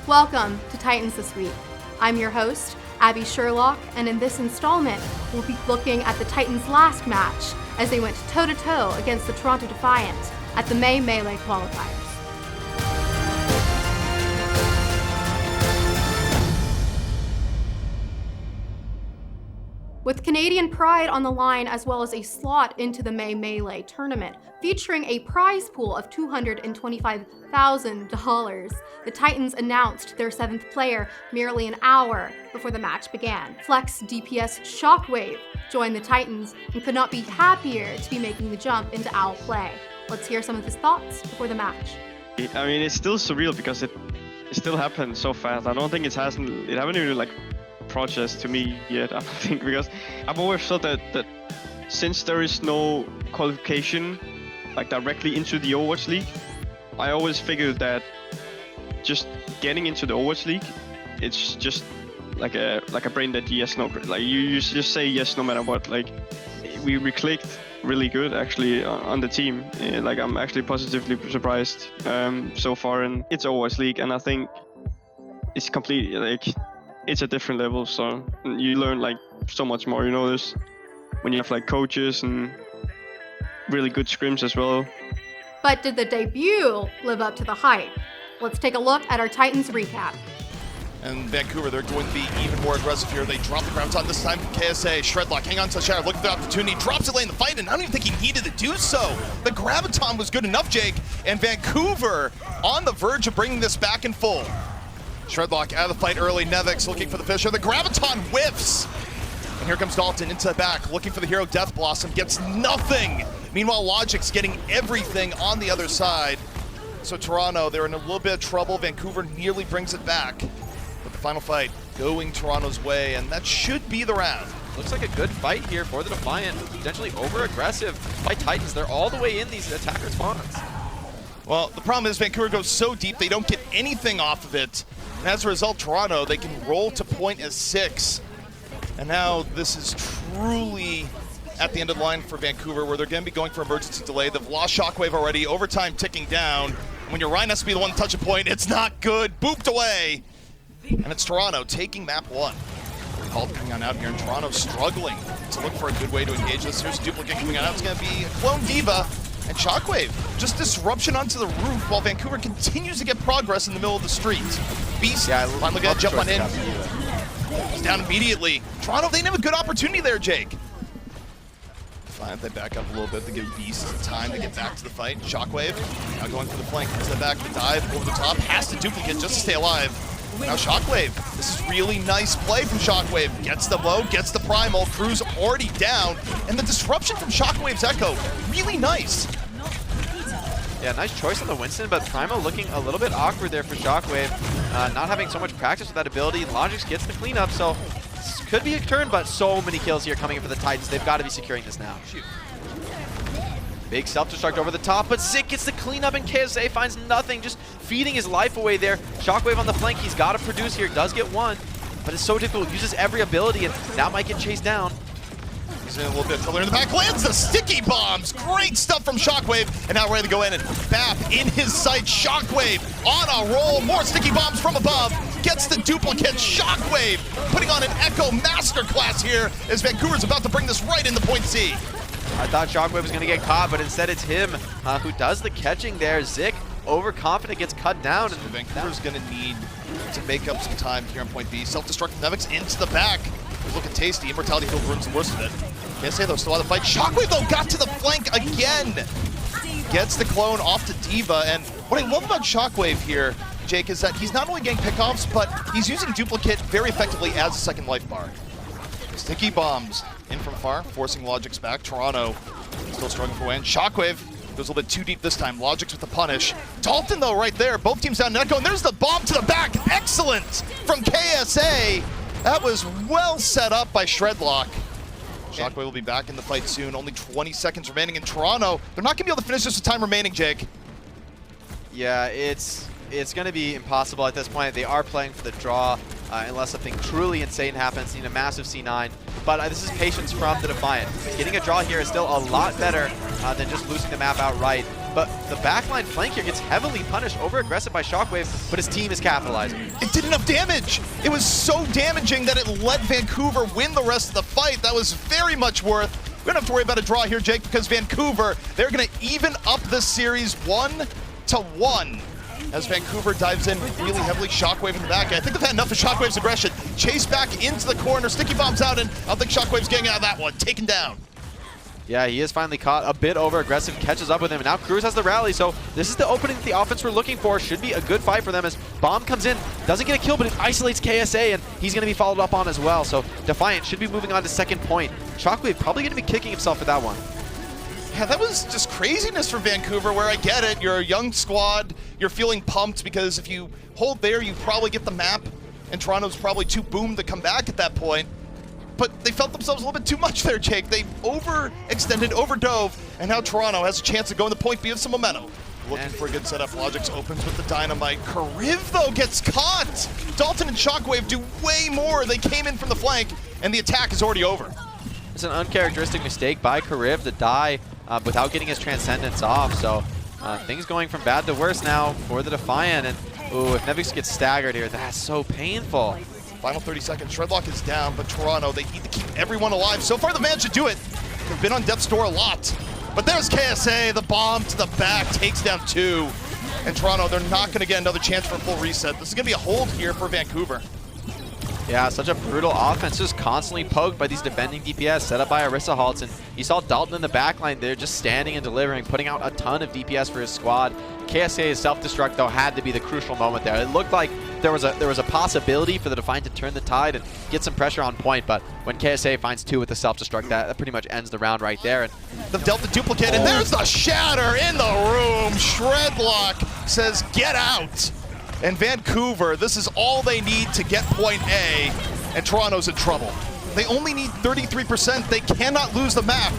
Welcome to Titans This Week. I'm your host, Abby Sherlock, and in this installment, we'll be looking at the Titans' last match as they went toe-to-toe against the Toronto Defiant at the May Melee qualifiers. With Canadian pride on the line as well as a slot into the May Melee tournament, featuring a prize pool of $225,000, the Titans announced their 7th player merely an hour before the match began. Flex DPS Shockwave joined the Titans and could not be happier to be making the jump into OWL play. Let's hear some of his thoughts before the match. I mean, it's still surreal because it still happened so fast. I don't think it haven't even like processed to me yet, I don't think, because I've always thought that since there is no qualification like directly into the Overwatch League, I always figured that just getting into the Overwatch League, it's just like a brain dead yes no, like you just say yes no matter what. Like we clicked really good actually on the team. Like I'm actually positively surprised so far, and it's Overwatch League, and I think it's completely like it's a different level, so you learn like so much more, you know, this when you have like coaches and really good scrims as well. But did the debut live up to the hype? Let's take a look at our Titans recap. And Vancouver, they're going to be even more aggressive here. They drop the Graviton this time from KSA. Shredlock, hang on to the Shadow, looking for the opportunity, drops it late in the fight, and I don't even think he needed to do so. The Graviton was good enough, Jake, and Vancouver on the verge of bringing this back in full. Shredlock out of the fight early. Nevix looking for the Fisher. The Graviton whiffs. And here comes Dalton into the back, looking for the hero Death Blossom. Gets nothing. Meanwhile, Logic's getting everything on the other side. So Toronto, they're in a little bit of trouble. Vancouver nearly brings it back. But the final fight going Toronto's way, and that should be the round. Looks like a good fight here for the Defiant. Potentially over-aggressive by Titans. They're all the way in these attacker spawns. Well, the problem is Vancouver goes so deep, they don't get anything off of it. And as a result, Toronto, they can roll to point as 6. And now this is truly at the end of the line for Vancouver, where they're going to be going for emergency delay. They've lost Shockwave already, overtime ticking down. When your Ryan has to be the one to touch a point, it's not good. Booped away. And it's Toronto taking map 1. Called coming on out here, and Toronto struggling to look for a good way to engage this. Here's a duplicate coming on out. It's going to be a clone Diva. And Shockwave, just disruption onto the roof while Vancouver continues to get progress in the middle of the street. Beast, finally got to jump on in. He's down immediately. Toronto, they didn't have a good opportunity there, Jake. Fine, if they back up a little bit, they give Beast time to get back to the fight. Shockwave, now going for the flank, into the back, the dive over the top, has to duplicate just to stay alive. Now Shockwave, this is really nice play from Shockwave. Gets the low, gets the primal, crew's already down, and the disruption from Shockwave's Echo, really nice. Yeah, nice choice on the Winston, but Primal looking a little bit awkward there for Shockwave. Not having so much practice with that ability. Logix gets the cleanup, so this could be a turn, but so many kills here coming in for the Titans. They've got to be securing this now. Shoot. Big self-destruct over the top, but Zik gets the cleanup and KSA finds nothing, just feeding his life away there. Shockwave on the flank, he's got to produce here, does get one, but it's so difficult, uses every ability, and now might get chased down. He's in a little bit of trouble in the back, lands the sticky bombs, great stuff from Shockwave, and now ready to go in, and BAP in his sight, Shockwave on a roll, more sticky bombs from above, gets the duplicate, Shockwave putting on an Echo masterclass here as Vancouver's about to bring this right into point C. I thought Shockwave was going to get caught, but instead it's him who does the catching there. Zik, overconfident, gets cut down. And Vancouver's going to need to make up some time here on point B. Self-destruct Nevix into the back. He's looking tasty. Immortality Field ruins the worst of it. Can't say though, still on the fight. Shockwave though got to the flank again. Gets the clone off to Diva. And what I love about Shockwave here, Jake, is that he's not only getting pickoffs, but he's using duplicate very effectively as a second life bar. Sticky bombs in from far, forcing Logix back. Toronto still struggling for win. Shockwave goes a little bit too deep this time. Logix with the punish. Dalton though right there. Both teams down Echo, and there's the bomb to the back. Excellent from KSA. That was well set up by Shredlock. Shockwave will be back in the fight soon. Only 20 seconds remaining in Toronto. They're not going to be able to finish this with time remaining, Jake. Yeah, it's going to be impossible at this point. They are playing for the draw unless something truly insane happens. Need a massive C9. But this is patience from the Defiant. Getting a draw here is still a lot better than just losing the map outright. but the backline flank here gets heavily punished, over-aggressive by Shockwave, but his team is capitalizing. It did enough damage. It was so damaging that it let Vancouver win the rest of the fight. That was very much worth. We don't have to worry about a draw here, Jake, because Vancouver, they're going to even up this series 1-1. As Vancouver dives in really heavily, Shockwave in the back. I think they've had enough of Shockwave's aggression. Chase back into the corner, sticky bombs out, and I don't think Shockwave's getting out of that one. Taken down. Yeah, he is finally caught a bit over-aggressive, catches up with him, and now Cruz has the rally, so this is the opening that the offense we're looking for. Should be a good fight for them as Bomb comes in, doesn't get a kill, but it isolates KSA, and he's going to be followed up on as well. So Defiant should be moving on to second point. Shockwave probably going to be kicking himself for that one. Yeah, that was just craziness for Vancouver, where I get it. You're a young squad. You're feeling pumped because if you hold there, you probably get the map, and Toronto's probably too boomed to come back at that point. But they felt themselves a little bit too much there, Jake. They overextended, overdove, and now Toronto has a chance to go in the point B with some momentum. Looking for a good setup. Logix opens with the dynamite. Kariv, though, gets caught. Dalton and Shockwave do way more. They came in from the flank, and the attack is already over. It's an uncharacteristic mistake by Kariv to die without getting his Transcendence off. So things going from bad to worse now for the Defiant. And ooh, if Nevix gets staggered here, that's so painful. Final 30 seconds. Shredlock is down, but Toronto, they need to keep everyone alive. So far, the managed to do it. They've been on death's door a lot. But there's KSA, the bomb to the back, takes down 2. And Toronto, they're not going to get another chance for a full reset. This is going to be a hold here for Vancouver. Yeah, such a brutal offense, just constantly poked by these defending DPS set up by Orisa Haltz. And you saw Dalton in the backline there just standing and delivering, putting out a ton of DPS for his squad. KSA's self-destruct, though, had to be the crucial moment there. It looked like there was a possibility for the Defiant to turn the tide and get some pressure on point, but when KSA finds 2 with the self-destruct, that pretty much ends the round right there. And the Delta duplicate, and there's the shatter in the room. Shredlock says, get out. And Vancouver, this is all they need to get point A, and Toronto's in trouble. They only need 33%. They cannot lose the map.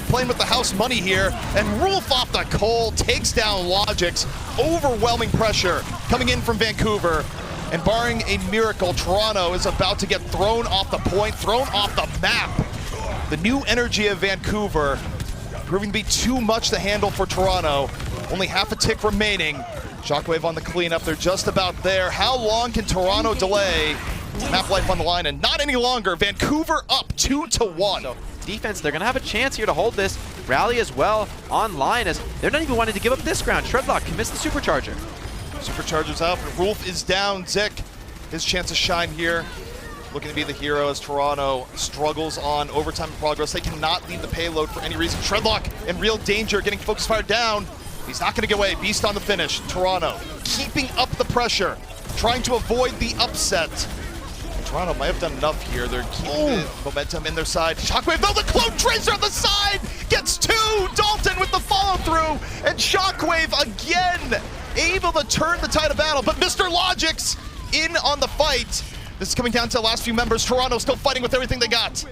Playing with the house money here, and Rolf off the coal takes down Logix. Overwhelming pressure coming in from Vancouver, and barring a miracle, Toronto is about to get thrown off the point, thrown off the map. The new energy of Vancouver proving to be too much to handle for Toronto. Only half a tick remaining. Shockwave on the cleanup, they're just about there. How long can Toronto delay? Map life on the line, and not any longer. Vancouver up 2-1. So defense, they're going to have a chance here to hold this. Rally as well online, as they're not even wanting to give up this ground. Shredlock commits the Supercharger. Supercharger's out, but Rolf is down. Zik, his chance to shine here. Looking to be the hero as Toronto struggles on overtime progress. They cannot leave the payload for any reason. Shredlock in real danger, getting focus fire down. He's not going to get away. Beast on the finish. Toronto keeping up the pressure, trying to avoid the upset. Toronto might have done enough here. They're keeping the momentum in their side. Shockwave, though, the Clone Tracer on the side gets 2. Dalton with the follow-through, and Shockwave again able to turn the tide of battle. But Mr. Logix in on the fight. This is coming down to the last few members. Toronto still fighting with everything they got.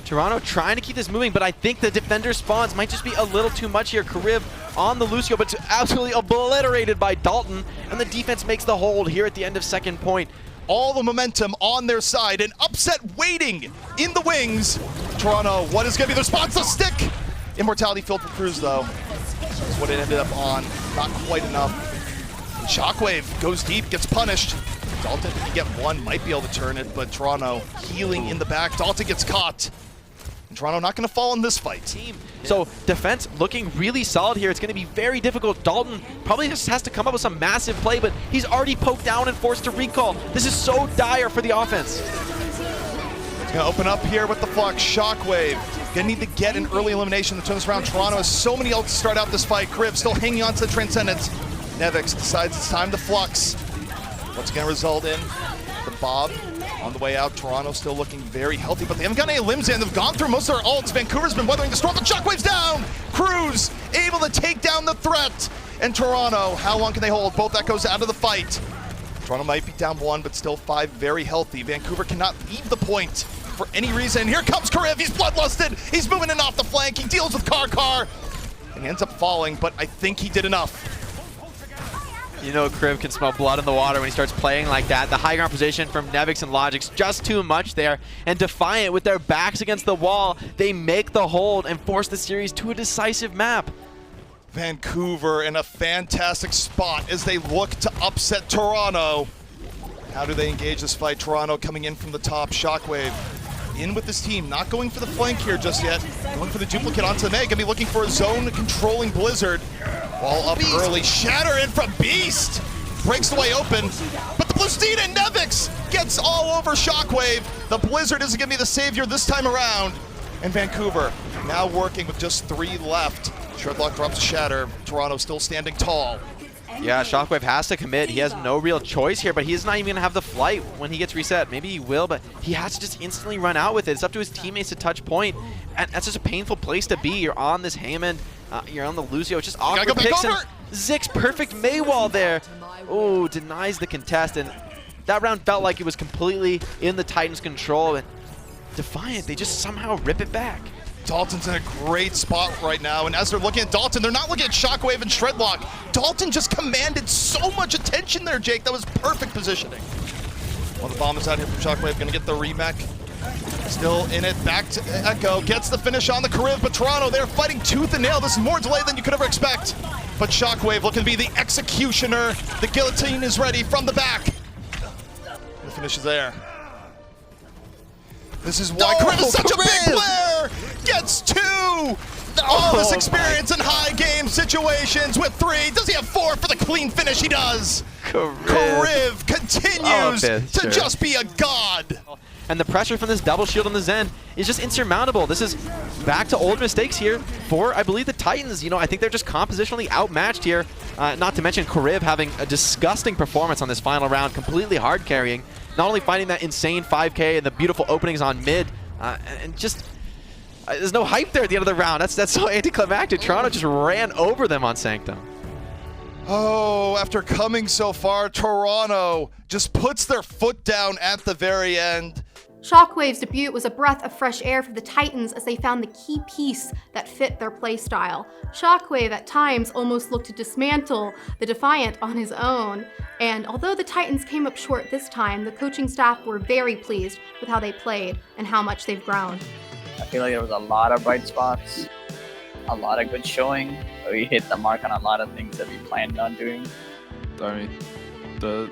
Toronto trying to keep this moving, but I think the defender spawns might just be a little too much here. Kariv on the Lucio, but absolutely obliterated by Dalton, and the defense makes the hold here at the end of second point. All the momentum on their side, an upset waiting in the wings. Toronto, what is going to be the response? The stick! Immortality filled for Cruz, though. That's what it ended up on. Not quite enough. And Shockwave goes deep, gets punished. Dalton, if you get one, might be able to turn it, but Toronto healing in the back. Dalton gets caught. And Toronto not going to fall in this fight. So defense looking really solid here. It's going to be very difficult. Dalton probably just has to come up with some massive play, but he's already poked down and forced to recall. This is so dire for the offense. It's going to open up here with the flux. Shockwave going to need to get an early elimination to turn this around. Toronto has so many ults to start out this fight. Kariv still hanging on to the Transcendence. Nevix decides it's time to flux. What's going to result in the Bob on the way out. Toronto still looking very healthy, but they haven't got any limbs in. They've gone through most of their ults. Vancouver's been weathering the storm. The Shockwave's down. Cruz able to take down the threat. And Toronto, how long can they hold? Both that goes out of the fight. Toronto might be down 1, but still 5 very healthy. Vancouver cannot leave the point for any reason. And here comes Kariv. He's bloodlusted. He's moving in off the flank. He deals with Car, and he ends up falling, but I think he did enough. You know Kariv can smell blood in the water when he starts playing like that. The high ground position from Nevix and Logix, just too much there. And Defiant, with their backs against the wall, they make the hold and force the series to a decisive map. Vancouver in a fantastic spot as they look to upset Toronto. How do they engage this fight? Toronto coming in from the top. Shockwave in with this team, not going for the flank here just yet. Going for the duplicate onto the Meg. Gonna be looking for a zone controlling Blizzard. Wall up early. Shatter in from Beast. Breaks the way open. But the Blustina and Nevix gets all over Shockwave. The Blizzard isn't gonna be the savior this time around. And Vancouver now working with just 3 left. Shredlock drops a Shatter. Toronto still standing tall. Yeah, Shockwave has to commit. He has no real choice here, but he's not even going to have the flight when he gets reset. Maybe he will, but he has to just instantly run out with it. It's up to his teammates to touch point, and that's just a painful place to be. You're on this Hammond, you're on the Lucio. It's just awkward picks, and Zig's perfect Maywall there. Oh, denies the contest, and that round felt like it was completely in the Titans' control, and Defiant, they just somehow rip it back. Dalton's in a great spot right now, and as they're looking at Dalton, they're not looking at Shockwave and Shredlock. Dalton just commanded so much attention there, Jake. That was perfect positioning. Well, the bomb is out here from Shockwave, gonna get the remech. Still in it, back to Echo, gets the finish on the Carib, but Toronto, they're fighting tooth and nail. This is more delay than you could ever expect. But Shockwave looking to be the executioner. The guillotine is ready from the back. The finish is there. This is why Carib is such a big player! Gets 2! All this experience in high game situations with 3. Does he have 4 for the clean finish? He does! Carib continues to just be a god! And the pressure from this double shield on the Zen is just insurmountable. This is back to old mistakes here for, I believe, the Titans. You know, I think they're just compositionally outmatched here. Not to mention Carib having a disgusting performance on this final round, completely hard carrying. Not only finding that insane 5K and the beautiful openings on mid, and just there's no hype there at the end of the round. That's so anticlimactic. Toronto just ran over them on Sanctum. Oh, after coming so far, Toronto just puts their foot down at the very end. Shockwave's debut was a breath of fresh air for the Titans as they found the key piece that fit their playstyle. Shockwave at times almost looked to dismantle the Defiant on his own. And although the Titans came up short this time, the coaching staff were very pleased with how they played and how much they've grown. I feel like there was a lot of bright spots, a lot of good showing. We hit the mark on a lot of things that we planned on doing. I mean, the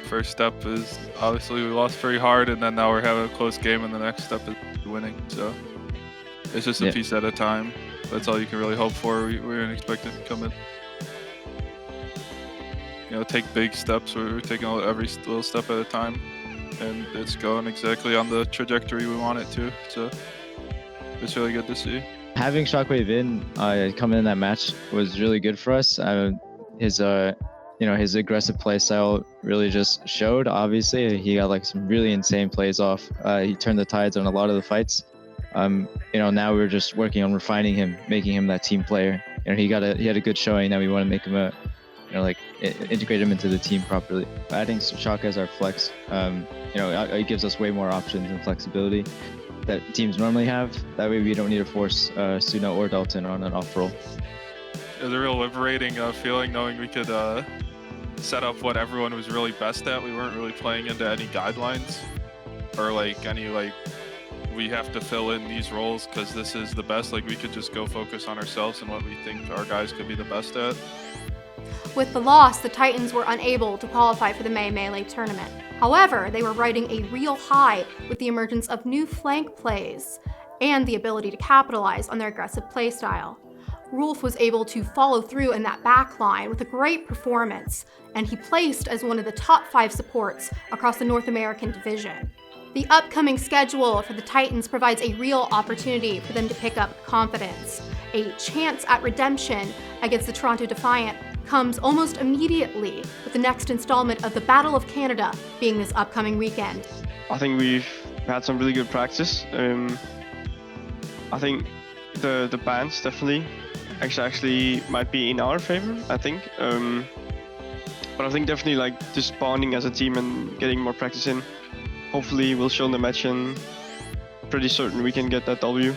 first step is obviously we lost very hard, and then now we're having a close game, and the next step is winning. So it's just a piece at a time. That's all you can really hope for. We didn't expect it to come in. You know, take big steps. We're taking every little step at a time, and it's going exactly on the trajectory we want it to. So it's really good to see. Having Shockwave in, coming in that match was really good for us. His aggressive play style really just showed. Obviously, he got like some really insane plays off. He turned the tides on a lot of the fights. Now we're just working on refining him, making him that team player. He had a good showing. Now we want to make him integrate him into the team properly. Adding Shock as our flex, it gives us way more options and flexibility that teams normally have. That way we don't need to force Suno or Dalton on an off roll. It was a real liberating feeling knowing we could set up what everyone was really best at. We weren't really playing into any guidelines or we have to fill in these roles because this is the best. Like, we could just go focus on ourselves and what we think our guys could be the best at. With the loss, the Titans were unable to qualify for the May Melee tournament. However, they were riding a real high with the emergence of new flank plays and the ability to capitalize on their aggressive playstyle. Rolf was able to follow through in that back line with a great performance, and he placed as one of the top 5 supports across the North American division. The upcoming schedule for the Titans provides a real opportunity for them to pick up confidence. A chance at redemption against the Toronto Defiant comes almost immediately, with the next installment of the Battle of Canada being this upcoming weekend. I think we've had some really good practice. I think the bans definitely actually might be in our favor, I think. But I think definitely just bonding as a team and getting more practice in, hopefully we'll show in the match, and pretty certain we can get that W.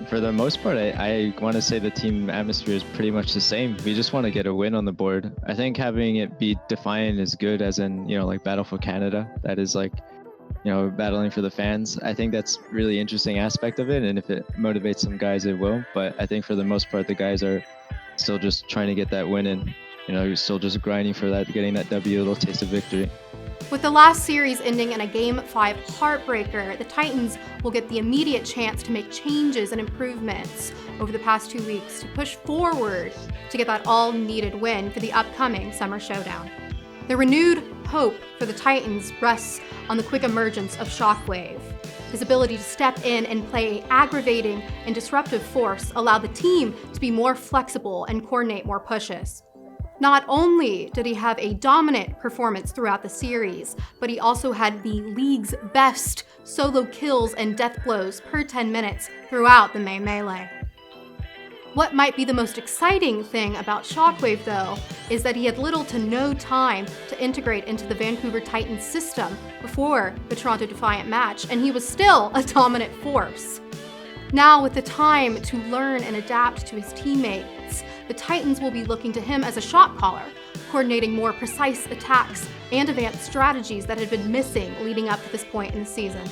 For the most part, I want to say the team atmosphere is pretty much the same. We just want to get a win on the board. I think having it be Defiant is good, as in, Battle for Canada. That is battling for the fans. I think that's really interesting aspect of it, and if it motivates some guys, it will. But I think for the most part, the guys are still just trying to get that win in. You know, he was still just grinding for that, getting that W, a little taste of victory. With the last series ending in a Game 5 heartbreaker, the Titans will get the immediate chance to make changes and improvements over the past 2 weeks to push forward to get that all-needed win for the upcoming Summer Showdown. The renewed hope for the Titans rests on the quick emergence of Shockwave. His ability to step in and play an aggravating and disruptive force allowed the team to be more flexible and coordinate more pushes. Not only did he have a dominant performance throughout the series, but he also had the league's best solo kills and death blows per 10 minutes throughout the main melee. What might be the most exciting thing about Shockwave, though, is that he had little to no time to integrate into the Vancouver Titans system before the Toronto Defiant match, and he was still a dominant force. Now, with the time to learn and adapt to his teammates, the Titans will be looking to him as a shot caller, coordinating more precise attacks and advanced strategies that had been missing leading up to this point in the season.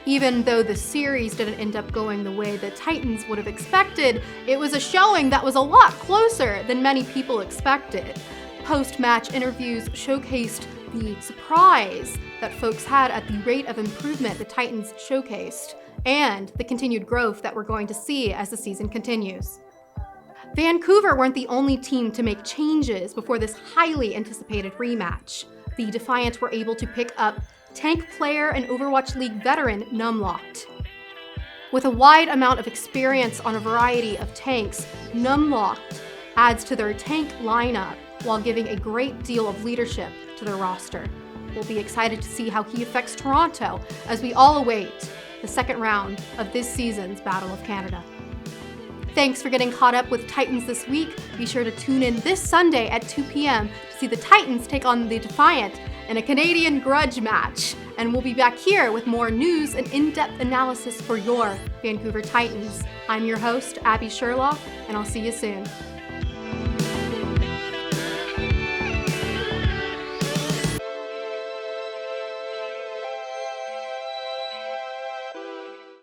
Even though the series didn't end up going the way the Titans would have expected, it was a showing that was a lot closer than many people expected. Post-match interviews showcased the surprise that folks had at the rate of improvement the Titans showcased, and the continued growth that we're going to see as the season continues. Vancouver weren't the only team to make changes before this highly anticipated rematch. The Defiant were able to pick up tank player and Overwatch League veteran Numlocked. With a wide amount of experience on a variety of tanks, Numlocked adds to their tank lineup while giving a great deal of leadership to their roster. We'll be excited to see how he affects Toronto as we all await the second round of this season's Battle of Canada. Thanks for getting caught up with Titans this week. Be sure to tune in this Sunday at 2 p.m. to see the Titans take on the Defiant in a Canadian grudge match. And we'll be back here with more news and in-depth analysis for your Vancouver Titans. I'm your host, Abby Sherlock, and I'll see you soon.